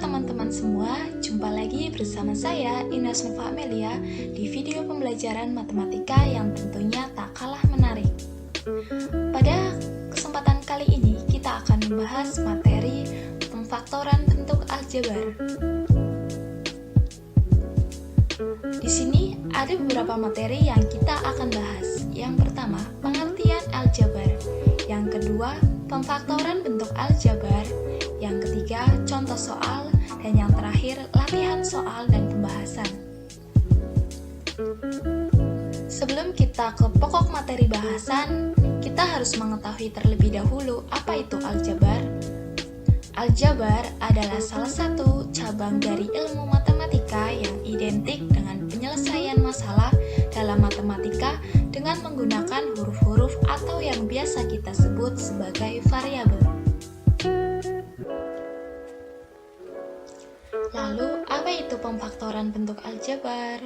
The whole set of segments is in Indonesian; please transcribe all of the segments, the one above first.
teman-teman semua, jumpa lagi bersama saya Ines Nova Amelia di video pembelajaran matematika yang tentunya tak kalah menarik. Pada kesempatan kali ini kita akan membahas materi pemfaktoran bentuk aljabar. Di sini ada beberapa materi yang kita akan bahas. Yang pertama, pengertian aljabar. Yang kedua, pemfaktoran bentuk aljabar. Yang ketiga, contoh soal, dan yang terakhir, latihan soal dan pembahasan. Sebelum kita ke pokok materi bahasan, kita harus mengetahui terlebih dahulu apa itu aljabar. Aljabar adalah salah satu cabang dari ilmu matematika yang identik dengan penyelesaian masalah dalam matematika dengan menggunakan huruf-huruf atau yang biasa kita sebut sebagai variabel. Lalu, apa itu pemfaktoran bentuk aljabar?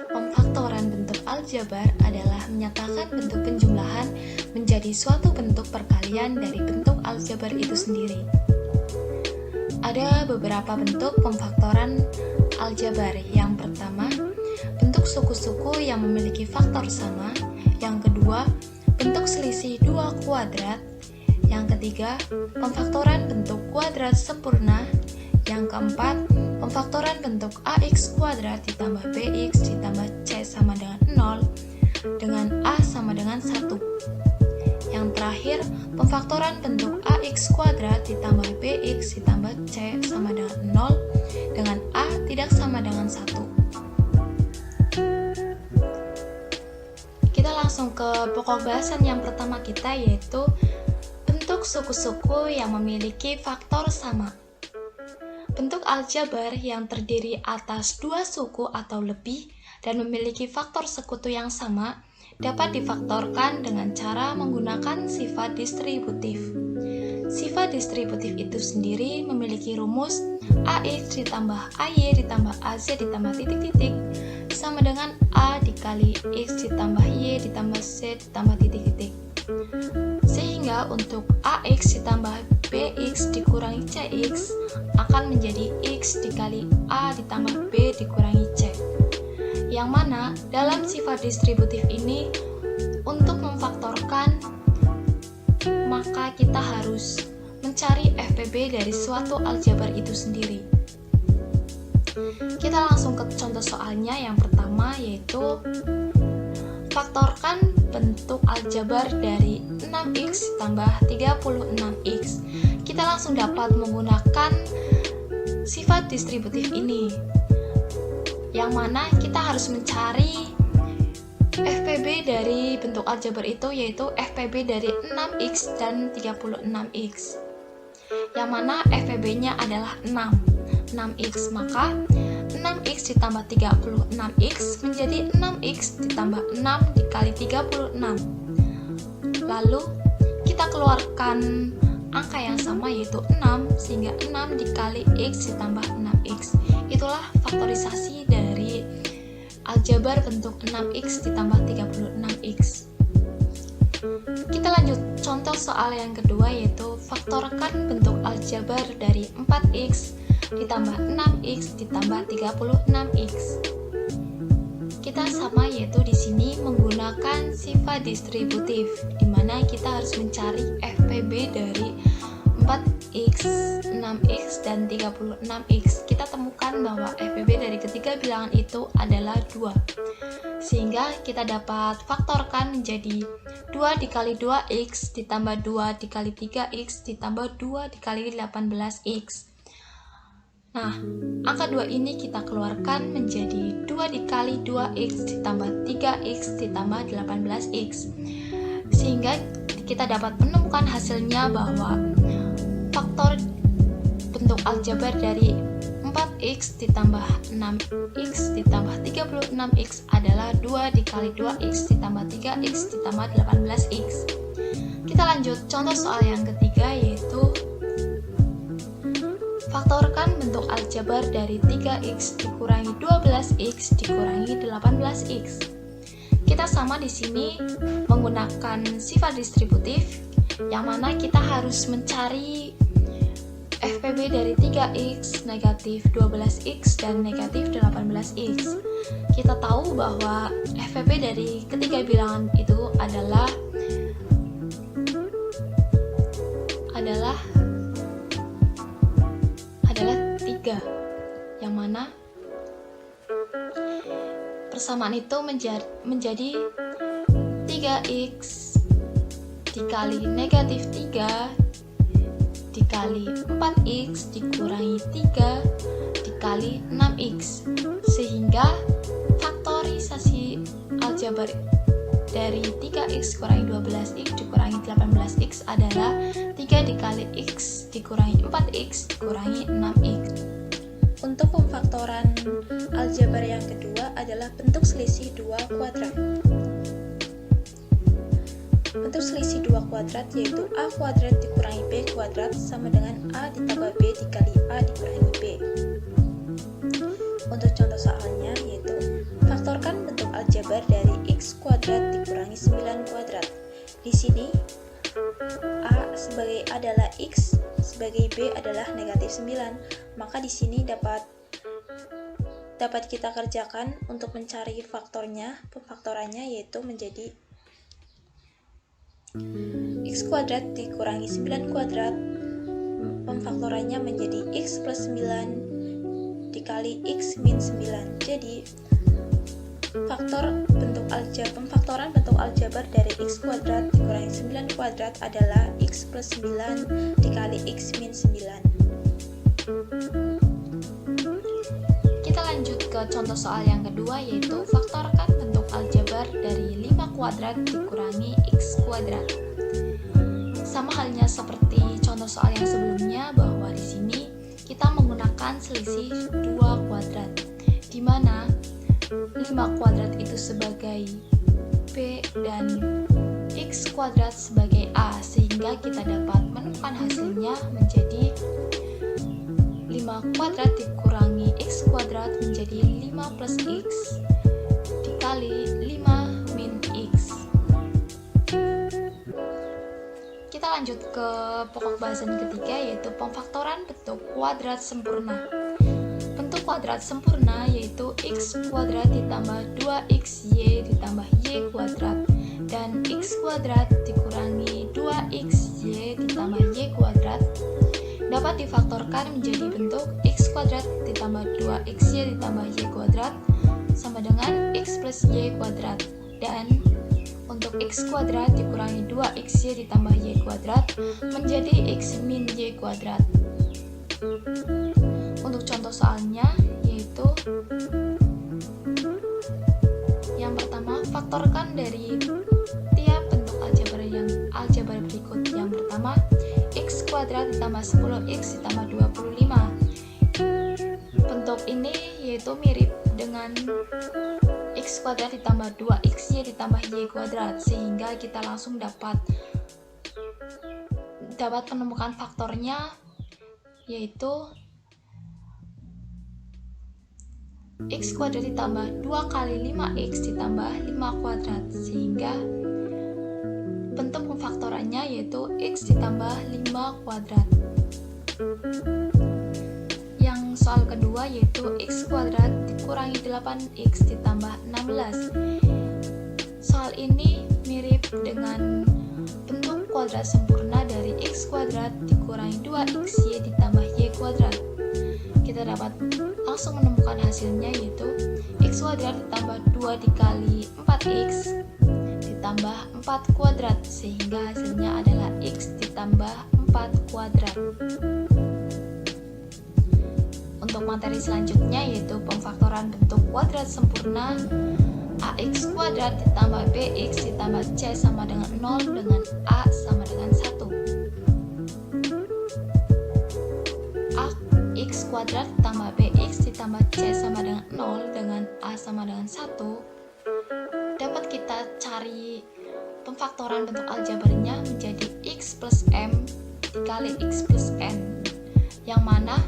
Pemfaktoran bentuk aljabar adalah menyatakan bentuk penjumlahan menjadi suatu bentuk perkalian dari bentuk aljabar itu sendiri. Ada beberapa bentuk pemfaktoran aljabar. Yang pertama, bentuk suku-suku yang memiliki faktor sama. Yang kedua, bentuk selisih dua kuadrat. Yang ketiga, pemfaktoran bentuk kuadrat sempurna. Yang keempat, pemfaktoran bentuk ax kuadrat ditambah bx ditambah c sama dengan 0 dengan a sama dengan 1. Yang terakhir, pemfaktoran bentuk ax kuadrat ditambah bx ditambah c sama dengan 0 dengan a tidak sama dengan 1. Kita langsung ke pokok bahasan yang pertama kita, yaitu bentuk suku-suku yang memiliki faktor sama. Bentuk aljabar yang terdiri atas dua suku atau lebih dan memiliki faktor sekutu yang sama dapat difaktorkan dengan cara menggunakan sifat distributif. Sifat distributif itu sendiri memiliki rumus ax ditambah ay ditambah az ditambah titik-titik sama dengan a dikali x ditambah y ditambah c ditambah titik-titik. Sehingga untuk ax ditambah bx dikurangi cx akan menjadi x dikali a ditambah b dikurangi c. Yang mana dalam sifat distributif ini untuk memfaktorkan maka kita harus mencari FPB dari suatu aljabar itu sendiri. Kita langsung ke contoh soalnya. Yang pertama yaitu faktorkan bentuk aljabar dari 6x tambah 36x. Kita langsung dapat menggunakan sifat distributif ini, yang mana kita harus mencari FPB dari bentuk aljabar itu, yaitu FPB dari 6x dan 36x, yang mana FPB-nya adalah 6x, maka 6x ditambah 36x menjadi 6x ditambah 6 dikali 36. Lalu kita keluarkan angka yang sama, yaitu 6, sehingga 6 dikali x ditambah 6x. Itulah faktorisasi dari aljabar bentuk 6x ditambah 36x. Kita lanjut contoh soal yang kedua, yaitu faktorkan bentuk aljabar dari 4x ditambah 6x ditambah 36x. Kita sama, yaitu di sini menggunakan sifat distributif, di mana kita harus mencari FPB dari 4x, 6x, dan 36x. Kita temukan bahwa FPB dari ketiga bilangan itu adalah 2. Sehingga kita dapat faktorkan menjadi 2 dikali 2x ditambah 2 dikali 3x ditambah 2 dikali 18x. Nah, angka 2 ini kita keluarkan menjadi 2 dikali 2x ditambah 3x ditambah 18x. Sehingga kita dapat menemukan hasilnya bahwa faktor bentuk aljabar dari 4x ditambah 6x ditambah 36x adalah 2 dikali 2x ditambah 3x ditambah 18x. Kita lanjut contoh soal yang ketiga, yaitu faktorkan bentuk aljabar dari 3x dikurangi 12x dikurangi 18x. Kita sama di sini menggunakan sifat distributif, yang mana kita harus mencari FP FVB dari 3x, negatif 12x, dan negatif 18x. Kita tahu bahwa FVB dari ketiga bilangan itu adalah 3, yang mana persamaan itu menjadi 3x dikali negatif 3 dikali 4x dikurangi 3 dikali 6x, sehingga faktorisasi aljabar dari 3x kurangi 12x dikurangi 18x adalah 3 dikali x dikurangi 4x dikurangi 6x. Untuk pemfaktoran aljabar yang kedua adalah bentuk selisih 2 kuadrat. Bentuk selisih 2 kuadrat yaitu a kuadrat dikurangi b kuadrat sama dengan a ditambah b dikali a dikurangi b. Untuk contoh soalnya yaitu faktorkan bentuk aljabar dari x kuadrat dikurangi 9 kuadrat. Di sini a sebagai adalah x, sebagai b adalah negatif 9. Maka di sini dapat kita kerjakan untuk mencari pemfaktorannya yaitu menjadi x kuadrat dikurangi 9 kuadrat, pemfaktorannya menjadi x plus 9 dikali x min 9. Jadi pemfaktoran bentuk aljabar dari x kuadrat dikurangi 9 kuadrat adalah x plus 9 dikali x min 9. Kita lanjut ke contoh soal yang kedua, yaitu faktorkan bentuk aljabar dari 5 kuadrat dikurangi x kuadrat. Sama halnya seperti contoh soal yang sebelumnya, bahwa di sini kita menggunakan selisih 2 kuadrat, di mana 5 kuadrat itu sebagai b dan x kuadrat sebagai a, sehingga kita dapat menemukan hasilnya menjadi 5 kuadrat dikurangi x kuadrat menjadi 5 plus x dikali 5 min x. Kita lanjut ke pokok bahasan ketiga, yaitu pemfaktoran bentuk kuadrat sempurna. Bentuk kuadrat sempurna yaitu x kuadrat ditambah 2xy ditambah y kuadrat dan x kuadrat dikurangi 2xy ditambah y kuadrat dapat difaktorkan menjadi bentuk x kuadrat ditambah 2xy ditambah y kuadrat sama dengan x plus y kuadrat, dan untuk x kuadrat dikurangi 2xy ditambah y kuadrat menjadi x min y kuadrat. Untuk contoh soalnya yaitu yang pertama, faktorkan dari tiap bentuk aljabar berikut. Yang pertama, x kuadrat ditambah 10x ditambah 25. Bentuk ini yaitu mirip dengan x kuadrat ditambah 2xy ditambah y kuadrat, sehingga kita langsung dapat menemukan faktornya, yaitu x kuadrat ditambah 2 kali 5x ditambah 5 kuadrat, sehingga bentuk pemfaktorannya yaitu x ditambah 5 kuadrat. Yang soal kedua yaitu x kuadrat dikurangi 8x ditambah 16. Soal ini mirip dengan bentuk kuadrat sempurna dari x kuadrat dikurangi 2xy ditambah y kuadrat. Kita dapat langsung menemukan hasilnya, yaitu x kuadrat ditambah 2 dikali 4x ditambah 4 kuadrat, sehingga hasilnya adalah x ditambah 4 kuadrat. Untuk materi selanjutnya yaitu pemfaktoran bentuk kuadrat sempurna. Ax kuadrat ditambah bx ditambah c sama dengan 0 dengan a sama dengan 1. X kuadrat ditambah bx ditambah c sama dengan 0 dengan a sama dengan 1. Dapat kita cari pemfaktoran bentuk aljabarnya menjadi x plus m dikali x plus n, yang mana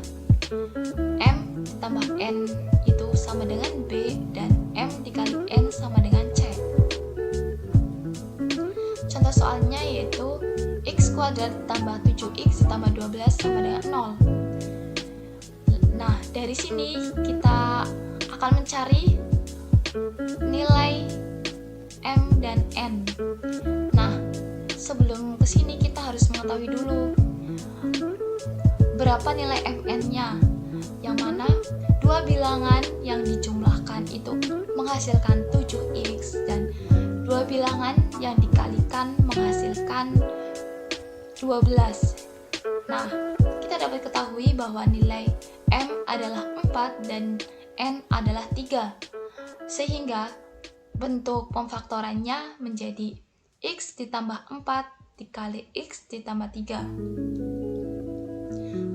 m ditambah n itu sama dengan b dan m dikali n sama dengan c. Contoh soalnya yaitu x kuadrat ditambah 7x ditambah 12 sama dengan 0. dari sini kita akan mencari nilai M dan N. Nah, sebelum kesini kita harus mengetahui dulu berapa nilai MN-nya, yang mana dua bilangan yang dijumlahkan itu menghasilkan 7x dan dua bilangan yang dikalikan menghasilkan 12. Nah, kita dapat ketahui bahwa nilai M adalah 4 dan N adalah 3, sehingga bentuk pemfaktorannya menjadi x ditambah 4 dikali x ditambah 3.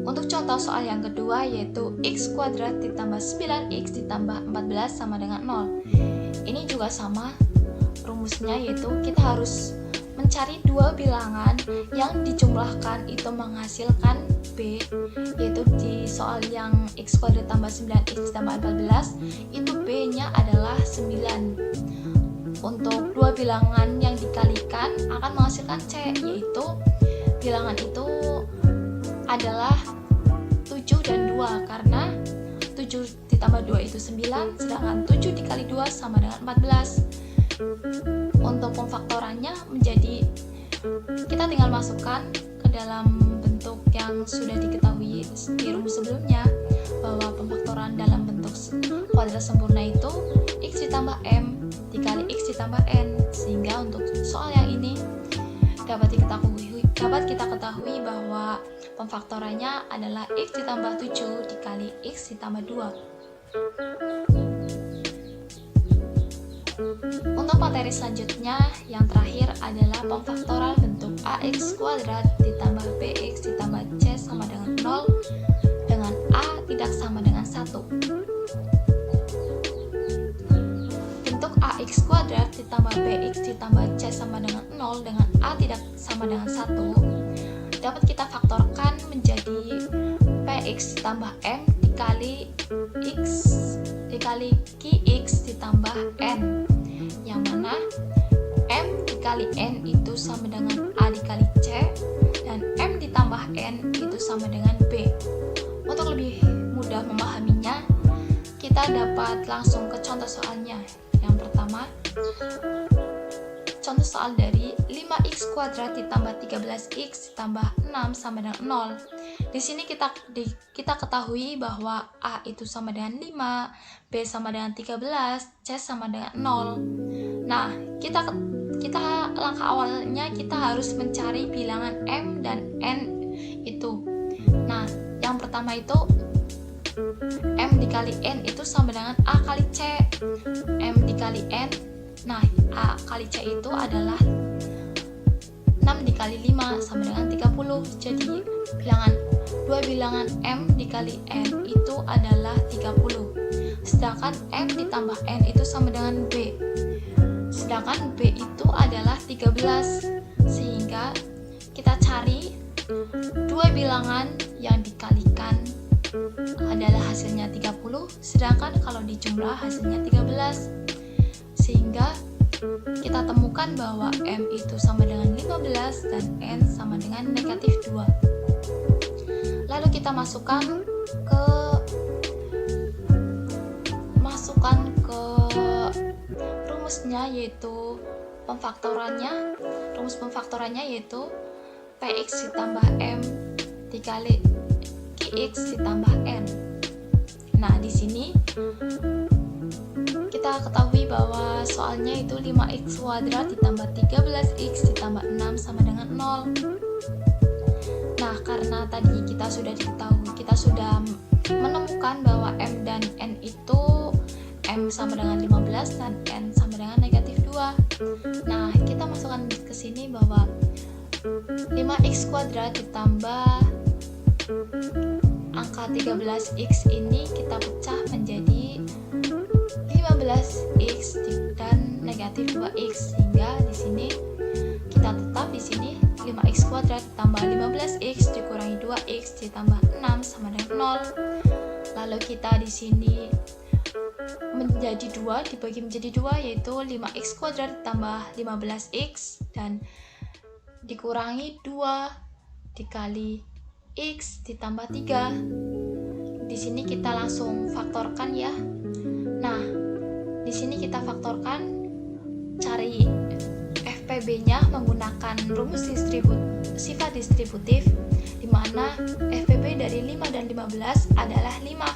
Untuk contoh soal yang kedua, yaitu x kuadrat ditambah 9x ditambah 14 sama dengan 0. Ini juga sama rumusnya, yaitu kita harus mencari dua bilangan yang dijumlahkan itu menghasilkan B, yaitu di soal yang x kuadrat tambah 9x ditambah 14 itu B-nya adalah 9. Untuk dua bilangan yang dikalikan akan menghasilkan C, yaitu bilangan itu adalah 7 dan 2, karena 7 ditambah 2 itu 9, sedangkan 7 dikali 2 sama dengan 14. Untuk pemfaktorannya menjadi, kita tinggal masukkan ke dalam bentuk yang sudah diketahui di rumus sebelumnya, bahwa pemfaktoran dalam bentuk kuadrat sempurna itu x ditambah M dikali x ditambah N, sehingga untuk soal yang ini dapat kita ketahui bahwa pemfaktorannya adalah x ditambah 7 dikali x ditambah 2. Untuk materi selanjutnya, yang terakhir adalah pemfaktoran bentuk ax kuadrat ditambah bx ditambah c sama dengan 0 dengan a tidak sama dengan 1. Bentuk ax kuadrat ditambah bx ditambah c sama dengan 0 dengan a tidak sama dengan 1 dapat kita faktorkan menjadi px ditambah m dikali x dikali qx ditambah n, yang mana m dikali n itu sama dengan a dikali c dan m ditambah n itu sama dengan b. Untuk lebih mudah memahaminya, kita dapat langsung ke contoh soalnya. Yang pertama, contoh soal dari 5x kuadrat ditambah 13x ditambah 6 sama dengan 0. Di sini kita ketahui bahwa A itu sama dengan 5, B sama dengan 13, C sama dengan 0. Nah, kita langkah awalnya kita harus mencari bilangan M dan N itu. Nah, yang pertama itu M dikali N itu sama dengan A kali C. M dikali N, nah A kali C itu adalah 6 dikali 5 sama dengan 30. Jadi dua bilangan M dikali N itu adalah 30. Sedangkan M ditambah N itu sama dengan B. Sedangkan B itu adalah 13. Sehingga kita cari dua bilangan yang dikalikan adalah hasilnya 30, sedangkan kalau dijumlah hasilnya 13. Sehingga kita temukan bahwa M itu sama dengan 15 dan N sama dengan negatif 2. Lalu kita masukkan ke rumusnya, yaitu rumus pemfaktorannya yaitu Px ditambah M dikali Qx ditambah N. Nah, di sini kita ketahui bahwa soalnya itu 5x kuadrat ditambah 13x ditambah 6 sama dengan 0. Nah, karena tadi kita sudah menemukan bahwa M dan N itu M sama dengan 15 dan N sama dengan negatif 2. Nah, kita masukkan ke sini bahwa 5x kuadrat ditambah angka 13x ini kita pecah menjadi 15x dan negatif 2x, sehingga di sini kita tetap di sini 5x kuadrat tambah 15x dikurangi 2x ditambah 6 sama dengan 0. Lalu kita di sini menjadi 2 dibagi menjadi 2, yaitu 5x kuadrat ditambah 15x dan dikurangi 2 dikali x ditambah 3. di sini kita langsung faktorkan ya. Nah, di sini kita faktorkan, cari FPB-nya menggunakan rumus sifat distributif, di mana FPB dari 5 dan 15 adalah 5.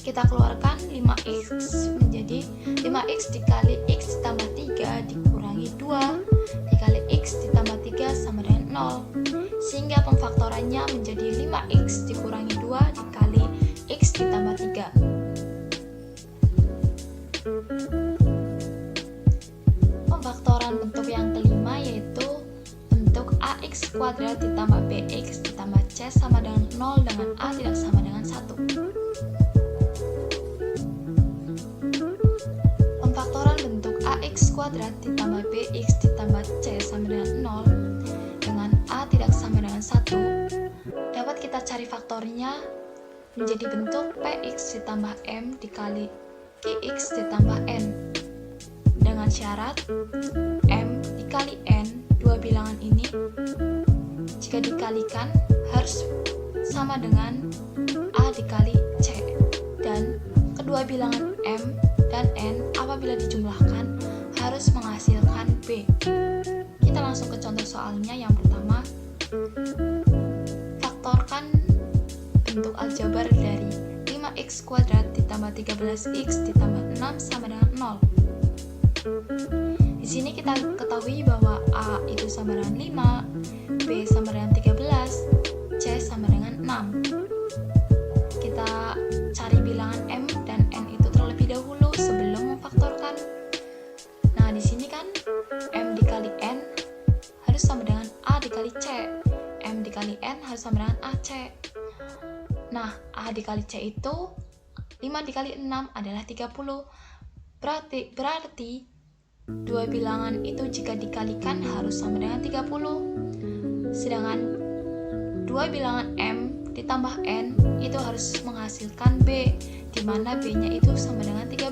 Kita keluarkan 5x menjadi 5x dikali x ditambah 3 dikurangi 2 dikali x ditambah 3 sama dengan 0, sehingga pemfaktorannya menjadi 5x dikurangi 2 dikali x ditambah 3. Pemfaktoran bentuk yang kelima yaitu bentuk ax kuadrat ditambah bx ditambah c sama dengan 0 dengan a tidak sama dengan 1. Pemfaktoran bentuk ax kuadrat ditambah bx ditambah c sama dengan 0 dengan a tidak sama dengan 1 dapat kita cari faktornya menjadi bentuk px ditambah m dikali qx ditambah n, dengan syarat m dikali n, dua bilangan ini jika dikalikan harus sama dengan a dikali c, dan kedua bilangan m dan n apabila dijumlahkan harus menghasilkan b. Kita langsung ke contoh soalnya. Yang pertama, faktorkan bentuk aljabar dari 5x kuadrat ditambah 13x ditambah 6 sama dengan 0. Di sini kita ketahui bahwa a itu sama dengan 5, b sama dengan 13, c sama dengan 6. Kita cari bilangan m dan n itu terlebih dahulu sebelum memfaktorkan. Nah, di sini kan m dikali n harus sama dengan a dikali c, m dikali n harus sama dengan ac. Nah, a dikali c itu 5 dikali 6 adalah 30. Berarti dua bilangan itu jika dikalikan harus sama dengan 30. Sedangkan dua bilangan m ditambah n itu harus menghasilkan b, di mana b-nya itu sama dengan 13.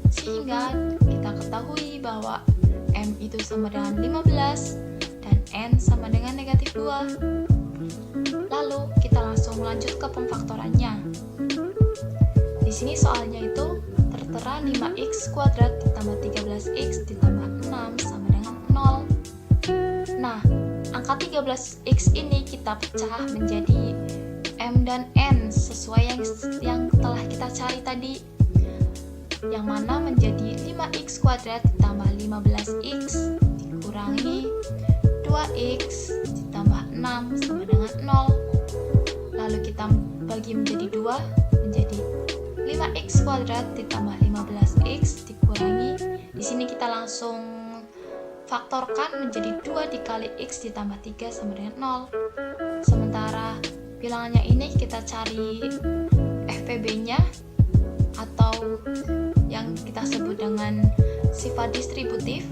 Sehingga kita ketahui bahwa m itu sama dengan 15 dan n sama dengan negatif 2. Lalu kita langsung lanjut ke pemfaktorannya. Di sini soalnya itu tertera 5x kuadrat ditambah 13x ditambah 6 sama dengan 0. Nah, angka 13x ini kita pecah menjadi m dan n sesuai yang telah kita cari tadi, yang mana menjadi 5x kuadrat ditambah 15x dikurangi 2x ditambah 6 sama dengan 0. Lalu kita bagi menjadi 2 menjadi 5x kuadrat ditambah 15x dikurangi, di sini kita langsung faktorkan menjadi 2 dikali x ditambah 3 sama dengan 0. Sementara bilangannya ini kita cari FPB-nya atau yang kita sebut dengan sifat distributif.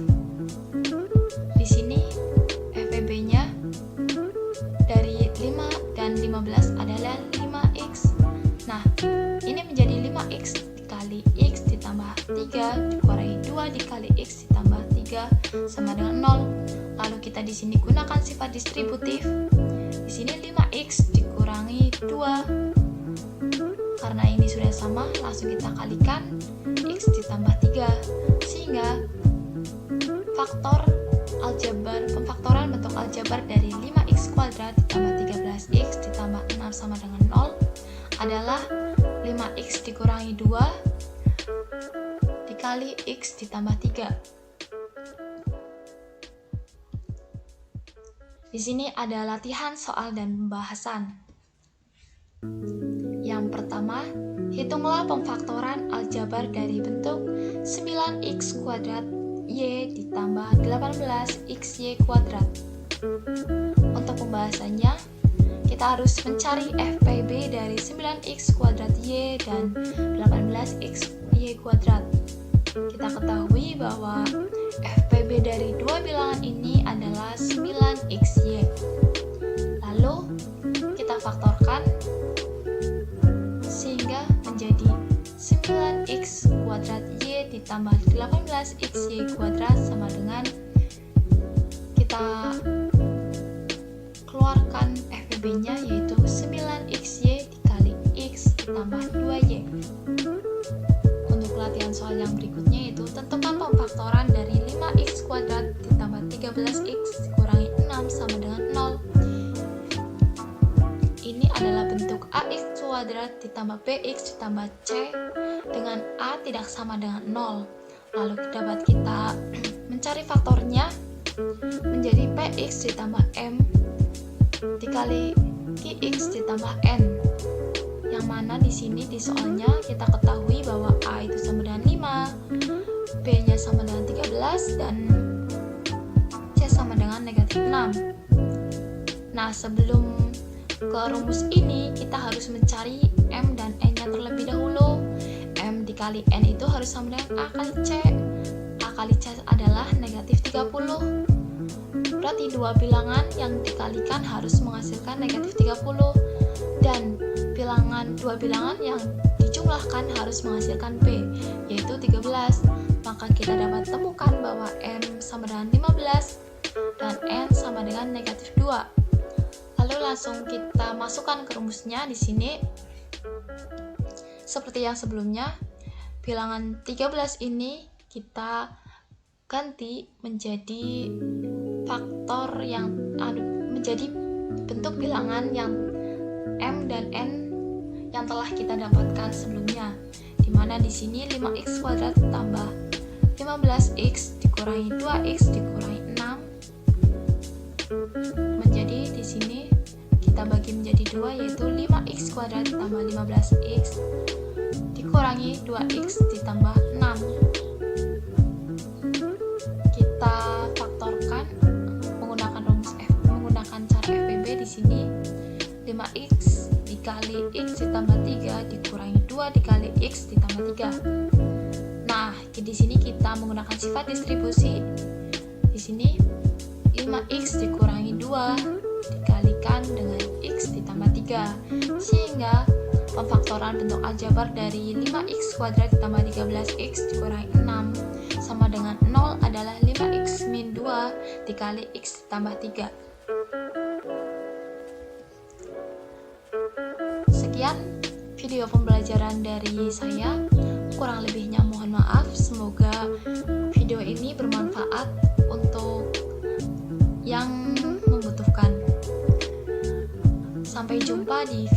Di sini FPB-nya dari 5 dan 15 adalah 5x. Nah, ini menjadi 5x dikali x ditambah 3 dikurangi 2 dikali x ditambah 3 sama dengan 0. Lalu kita di sini gunakan sifat distributif. Di sini 5x dikurangi 2. Karena ini sudah sama, langsung kita kalikan x ditambah 3, sehingga pemfaktoran bentuk aljabar dari 5x kuadrat ditambah 13x ditambah 6 sama dengan 0 adalah 5x dikurangi 2 dikali x ditambah 3. Di sini ada latihan soal dan pembahasan. Yang pertama, hitunglah pemfaktoran aljabar dari bentuk 9x kuadrat y ditambah 18xy kuadrat. Untuk pembahasannya, kita harus mencari FPB dari 9x kuadrat y dan 18xy kuadrat. Kita ketahui bahwa FPB dari dua bilangan ini adalah 9xy. Lalu kita faktorkan sehingga menjadi 9x kuadrat y ditambah 18xy kuadrat sama dengan, kita keluarkan FPB-nya yaitu 9x Untuk latihan soal yang berikutnya yaitu tentukan pemfaktoran dari 5x kuadrat ditambah 13x dikurangi 6 sama dengan 0. Ini adalah bentuk ax kuadrat ditambah bx ditambah c dengan a tidak sama dengan 0. Lalu dapat kita mencari faktornya menjadi px ditambah m dikali qx ditambah n, yang mana di sini di soalnya kita ketahui bahwa a itu sama dengan 5, b nya sama dengan 13, dan c sama dengan negatif 6. Nah, sebelum ke rumus ini kita harus mencari m dan n nya terlebih dahulu. M dikali n itu harus sama dengan a kali c. A kali c adalah negatif 30. Berarti dua bilangan yang dikalikan harus menghasilkan negatif 30, dan dua bilangan yang dijumlahkan harus menghasilkan b, yaitu 13. Maka kita dapat temukan bahwa m sama dengan 15 dan n sama dengan negatif 2. Lalu langsung kita masukkan ke rumusnya di sini. Seperti yang sebelumnya, bilangan 13 ini kita ganti menjadi faktor yang menjadi bentuk bilangan yang m dan n yang telah kita dapatkan sebelumnya, dimana di sini 5x kuadrat tambah 15x dikurangi 2x dikurangi 6 menjadi di sini kita bagi menjadi 2, yaitu 5x kuadrat ditambah 15x dikurangi 2x ditambah 6. Kita faktorkan menggunakan cara FPB di sini. 5x dikali x ditambah 3 dikurangi 2 dikali x ditambah 3. Nah, di sini kita menggunakan sifat distribusi. Di sini 5x dikurangi 2 dikalikan dengan x ditambah 3, sehingga pemfaktoran bentuk aljabar dari 5x kuadrat ditambah 13x dikurangi 6 sama dengan 0 adalah 5x min 2 dikali x ditambah 3. Sekian video pembelajaran dari saya, kurang lebihnya mohon maaf. Semoga video ini bermanfaat untuk yang membutuhkan. Sampai jumpa di